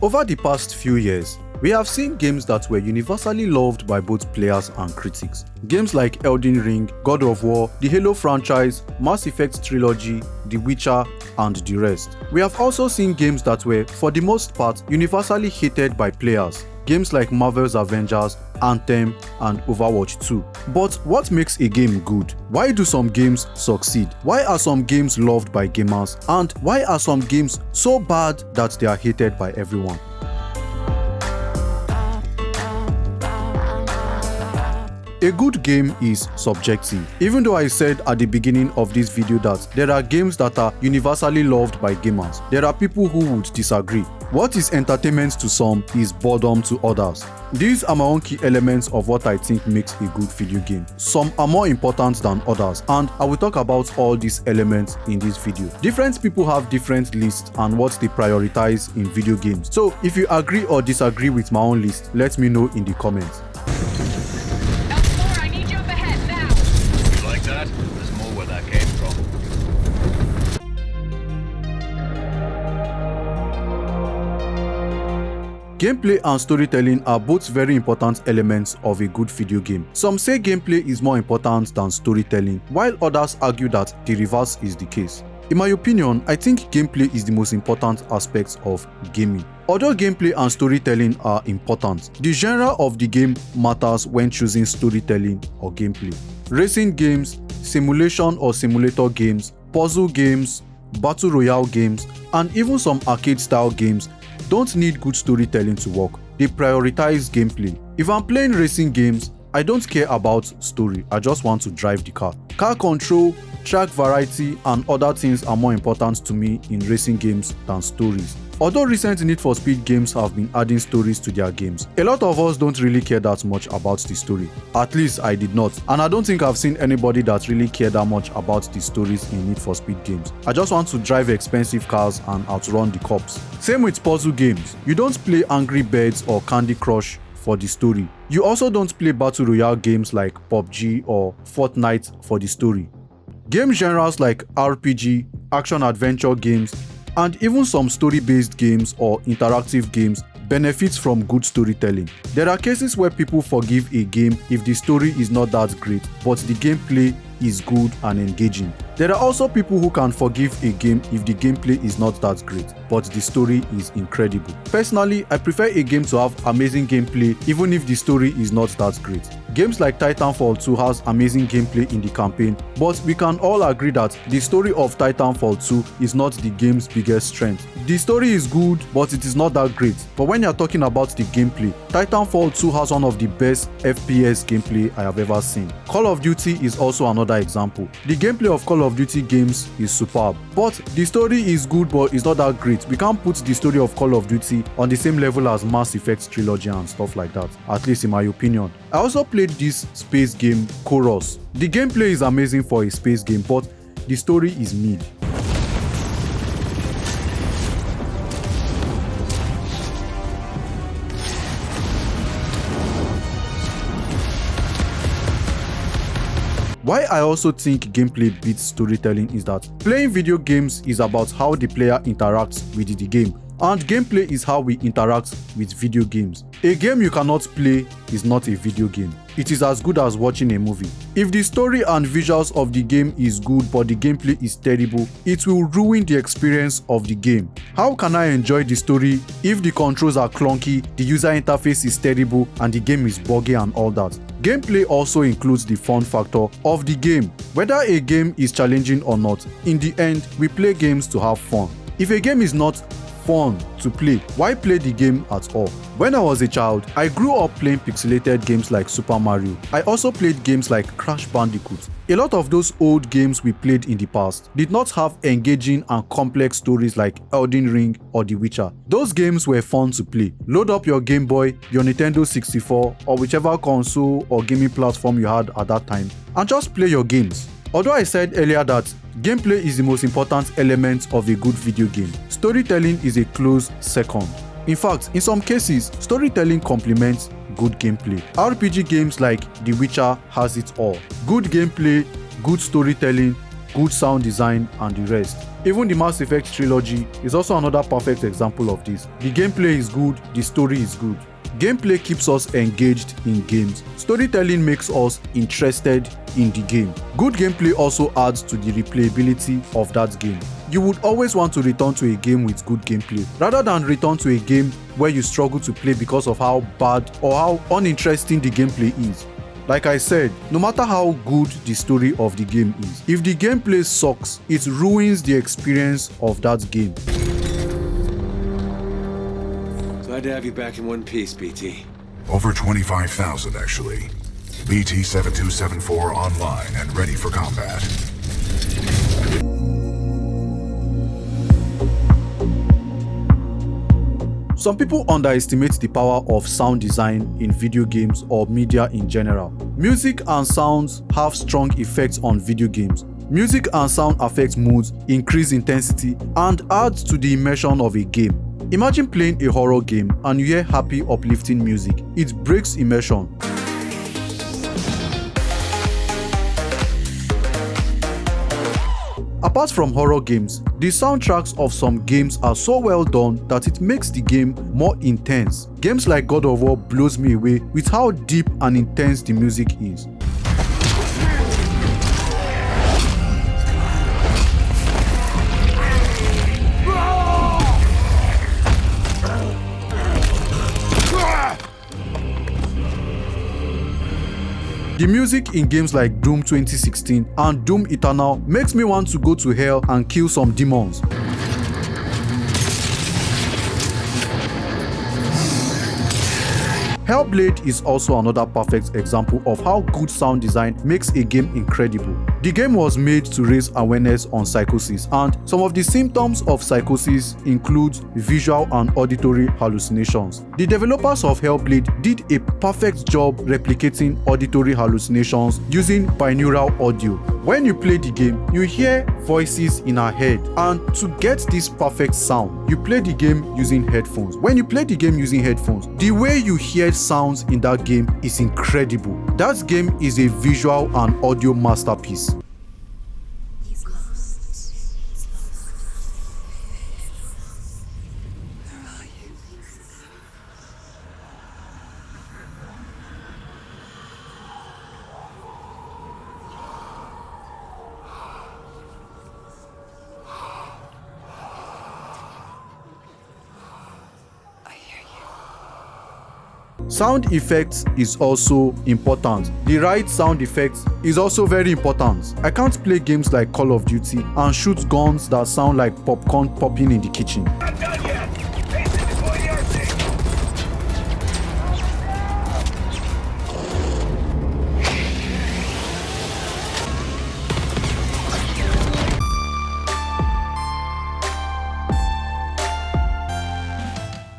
Over the past few years, we have seen games that were universally loved by both players and critics. Games like Elden Ring, God of War, the Halo franchise, Mass Effect trilogy, The Witcher, and the rest. We have also seen games that were, for the most part, universally hated by players. Games like Marvel's Avengers, Anthem, and Overwatch 2. But what makes a game good? Why do some games succeed? Why are some games loved by gamers? And why are some games so bad that they are hated by everyone? A good game is subjective. Even though I said at the beginning of this video that there are games that are universally loved by gamers, there are people who would disagree. What is entertainment to some is boredom to others. These are my own key elements of what I think makes a good video game. Some are more important than others, and I will talk about all these elements in this video. Different people have different lists and what they prioritize in video games. So if you agree or disagree with my own list, let me know in the comments. There's more where that came from. Gameplay and storytelling are both very important elements of a good video game. Some say gameplay is more important than storytelling, while others argue that the reverse is the case. In my opinion, I think gameplay is the most important aspect of gaming. Although gameplay and storytelling are important, the genre of the game matters when choosing storytelling or gameplay. Racing games, simulation or simulator games, puzzle games, battle royale games, and even some arcade-style games don't need good storytelling to work. They prioritize gameplay. If I'm playing racing games, I don't care about story, I just want to drive the car. Car control, track variety, and other things are more important to me in racing games than stories. Although recent Need for Speed games have been adding stories to their games, a lot of us don't really care that much about the story. At least I did not, and I don't think I've seen anybody that really cared that much about the stories in Need for Speed games. I just want to drive expensive cars and outrun the cops. Same with puzzle games. You don't play Angry Birds or Candy Crush for the story. You also don't play battle royale games like PUBG or Fortnite for the story. Game genres like RPG, action-adventure games, and even some story-based games or interactive games benefits from good storytelling. There are cases where people forgive a game if the story is not that great, but the gameplay is good and engaging. There are also people who can forgive a game if the gameplay is not that great, but the story is incredible. Personally, I prefer a game to have amazing gameplay even if the story is not that great. Games like Titanfall 2 has amazing gameplay in the campaign, but we can all agree that the story of Titanfall 2 is not the game's biggest strength. The story is good, but it is not that great. But when you're talking about the gameplay, Titanfall 2 has one of the best FPS gameplay I have ever seen. Call of Duty is also another example. The gameplay of Call of Duty games is superb, but the story is good but it's not that great. We can't put the story of Call of Duty on the same level as Mass Effect trilogy and stuff like that, at least in my opinion. I also played this space game Chorus. The gameplay is amazing for a space game, but the story is mid. Why I also think gameplay beats storytelling is that playing video games is about how the player interacts with the game, and gameplay is how we interact with video games. A game you cannot play is not a video game. It is as good as watching a movie. If the story and visuals of the game is good but the gameplay is terrible, it will ruin the experience of the game. How can I enjoy the story if the controls are clunky, the user interface is terrible, and the game is buggy and all that? Gameplay also includes the fun factor of the game. Whether a game is challenging or not, in the end, we play games to have fun. If a game is not fun to play, why play the game at all? When I was a child, I grew up playing pixelated games like Super Mario. I also played games like Crash Bandicoot. A lot of those old games we played in the past did not have engaging and complex stories like Elden Ring or The Witcher. Those games were fun to play. Load up your Game Boy, your Nintendo 64, or whichever console or gaming platform you had at that time, and just play your games. Although I said earlier that gameplay is the most important element of a good video game, storytelling is a close second. In fact, in some cases, storytelling complements good gameplay. RPG games like The Witcher has it all. Good gameplay, good storytelling, good sound design, and the rest. Even the Mass Effect trilogy is also another perfect example of this. The gameplay is good, the story is good. Gameplay keeps us engaged in games. Storytelling makes us interested in the game. Good gameplay also adds to the replayability of that game. You would always want to return to a game with good gameplay, rather than return to a game where you struggle to play because of how bad or how uninteresting the gameplay is. Like I said, no matter how good the story of the game is, if the gameplay sucks, it ruins the experience of that game. Glad to have you back in one piece, BT. Over 25,000 actually. BT-7274 online and ready for combat. Some people underestimate the power of sound design in video games or media in general. Music and sounds have strong effects on video games. Music and sound affect moods, increase intensity, and adds to the immersion of a game. Imagine playing a horror game and you hear happy, uplifting music. It breaks immersion. Apart from horror games, the soundtracks of some games are so well done that it makes the game more intense. Games like God of War blows me away with how deep and intense the music is. The music in games like Doom 2016 and Doom Eternal makes me want to go to hell and kill some demons. Hellblade is also another perfect example of how good sound design makes a game incredible. The game was made to raise awareness on psychosis, and some of the symptoms of psychosis include visual and auditory hallucinations. The developers of Hellblade did a perfect job replicating auditory hallucinations using binaural audio. When you play the game, you hear voices in our head, and to get this perfect sound, you play the game using headphones. When you play the game using headphones, the way you hear sounds in that game is incredible. That game is a visual and audio masterpiece. Sound effects is also important. The right sound effects is also very important. I can't play games like Call of Duty and shoot guns that sound like popcorn popping in the kitchen.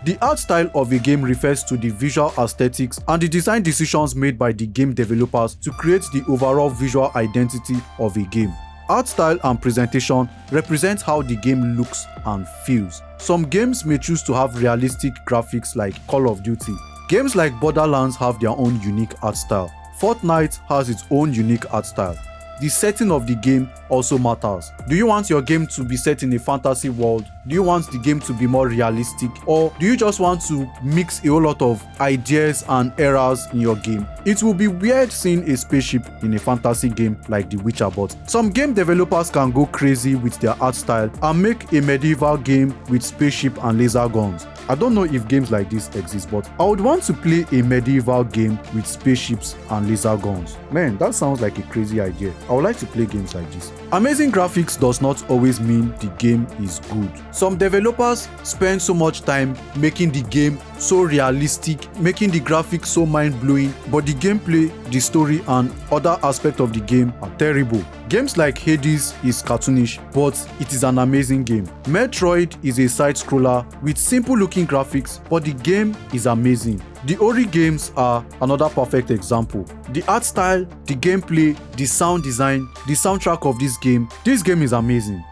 The art style of a game refers to the visual aesthetics and the design decisions made by the game developers to create the overall visual identity of a game. Art style and presentation represent how the game looks and feels. Some games may choose to have realistic graphics like Call of Duty. Games like Borderlands have their own unique art style. Fortnite has its own unique art style. The setting of the game also matters. Do you want your game to be set in a fantasy world? Do you want the game to be more realistic? Or do you just want to mix a whole lot of ideas and eras in your game? It will be weird seeing a spaceship in a fantasy game like The Witcher, but some game developers can go crazy with their art style and make a medieval game with spaceship and laser guns. I don't know if games like this exist, but I would want to play a medieval game with spaceships and laser guns. Man, that sounds like a crazy idea. I would like to play games like this. Amazing graphics does not always mean the game is good. Some developers spend so much time making the game so realistic, making the graphics so mind-blowing, but the gameplay, the story, and other aspects of the game are terrible. Games like Hades is cartoonish, but it is an amazing game. Metroid is a side-scroller with simple-looking graphics, but the game is amazing. The Ori games are another perfect example. The art style, the gameplay, the sound design, the soundtrack of this game is amazing.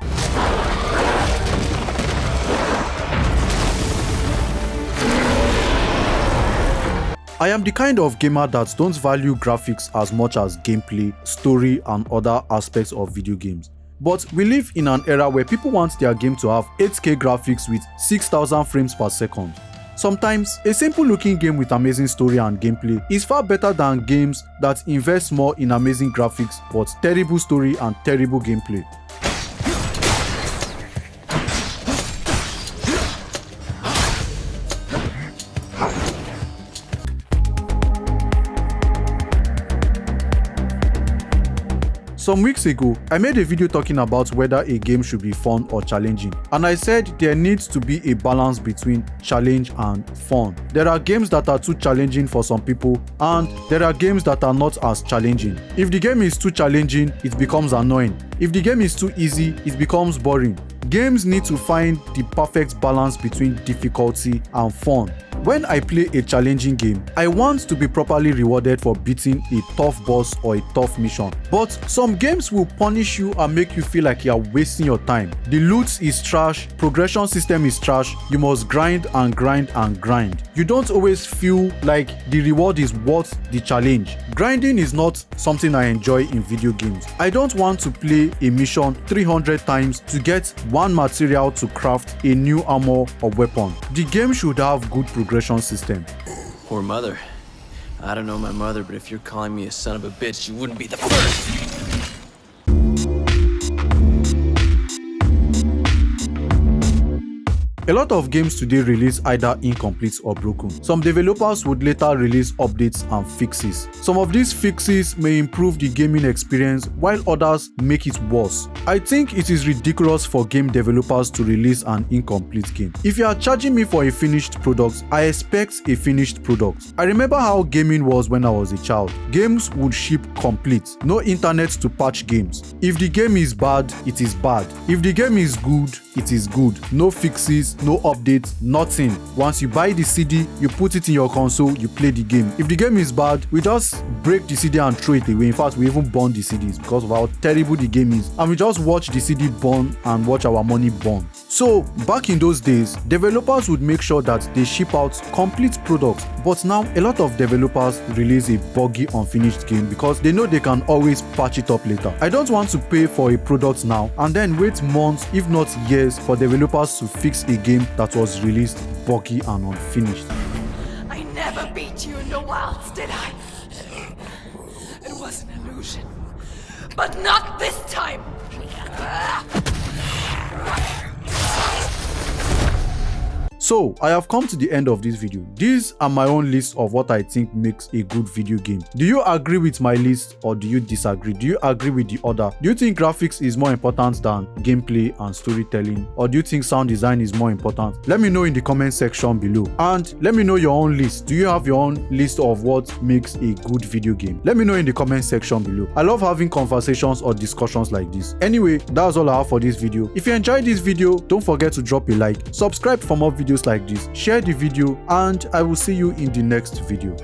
I am the kind of gamer that don't value graphics as much as gameplay, story, and other aspects of video games. but we live in an era where people want their game to have 8K graphics with 6,000 frames per second. Sometimes, a simple looking game with amazing story and gameplay is far better than games that invest more in amazing graphics but terrible story and terrible gameplay. Some weeks ago, I made a video talking about whether a game should be fun or challenging, and I said there needs to be a balance between challenge and fun. There are games that are too challenging for some people, and there are games that are not as challenging. If the game is too challenging, it becomes annoying. If the game is too easy, it becomes boring. Games need to find the perfect balance between difficulty and fun. When I play a challenging game, I want to be properly rewarded for beating a tough boss or a tough mission. But some games will punish you and make you feel like you are wasting your time. The loot is trash, progression system is trash, you must grind and grind and grind. You don't always feel like the reward is worth the challenge. Grinding is not something I enjoy in video games. I don't want to play a mission 300 times to get one material to craft a new armor or weapon. The game should have good progression system. Poor mother. I don't know my mother, but if you're calling me a son of a bitch, you wouldn't be the first. A lot of games today release either incomplete or broken. Some developers would later release updates and fixes. Some of these fixes may improve the gaming experience while others make it worse. I think it is ridiculous for game developers to release an incomplete game. If you are charging me for a finished product, I expect a finished product. I remember how gaming was when I was a child. Games would ship complete, no internet to patch games. If the game is bad, it is bad. If the game is good, it is good. No fixes, no updates, nothing. Once you buy the CD, you put it in your console, you play the game. If the game is bad, we just break the CD and throw it away. In fact, we even burn the CDs because of how terrible the game is. And we just watch the CD burn and watch our money burn. So, back in those days, developers would make sure that they ship out complete products. But now, a lot of developers release a buggy, unfinished game because they know they can always patch it up later. I don't want to pay for a product now and then wait months, if not years, for developers to fix a game that was released buggy and unfinished. I never beat you in the wilds, did I? It was an illusion. But not this time! So, I have come to the end of this video. These are my own list of what I think makes a good video game. Do you agree with my list or do you disagree? Do you agree with the other? Do you think graphics is more important than gameplay and storytelling? Or do you think sound design is more important? Let me know in the comment section below. And let me know your own list. Do you have your own list of what makes a good video game? Let me know in the comment section below. I love having conversations or discussions like this. Anyway, that's all I have for this video. If you enjoyed this video, don't forget to drop a like, subscribe for more videos like this, share the video, and I will see you in the next video.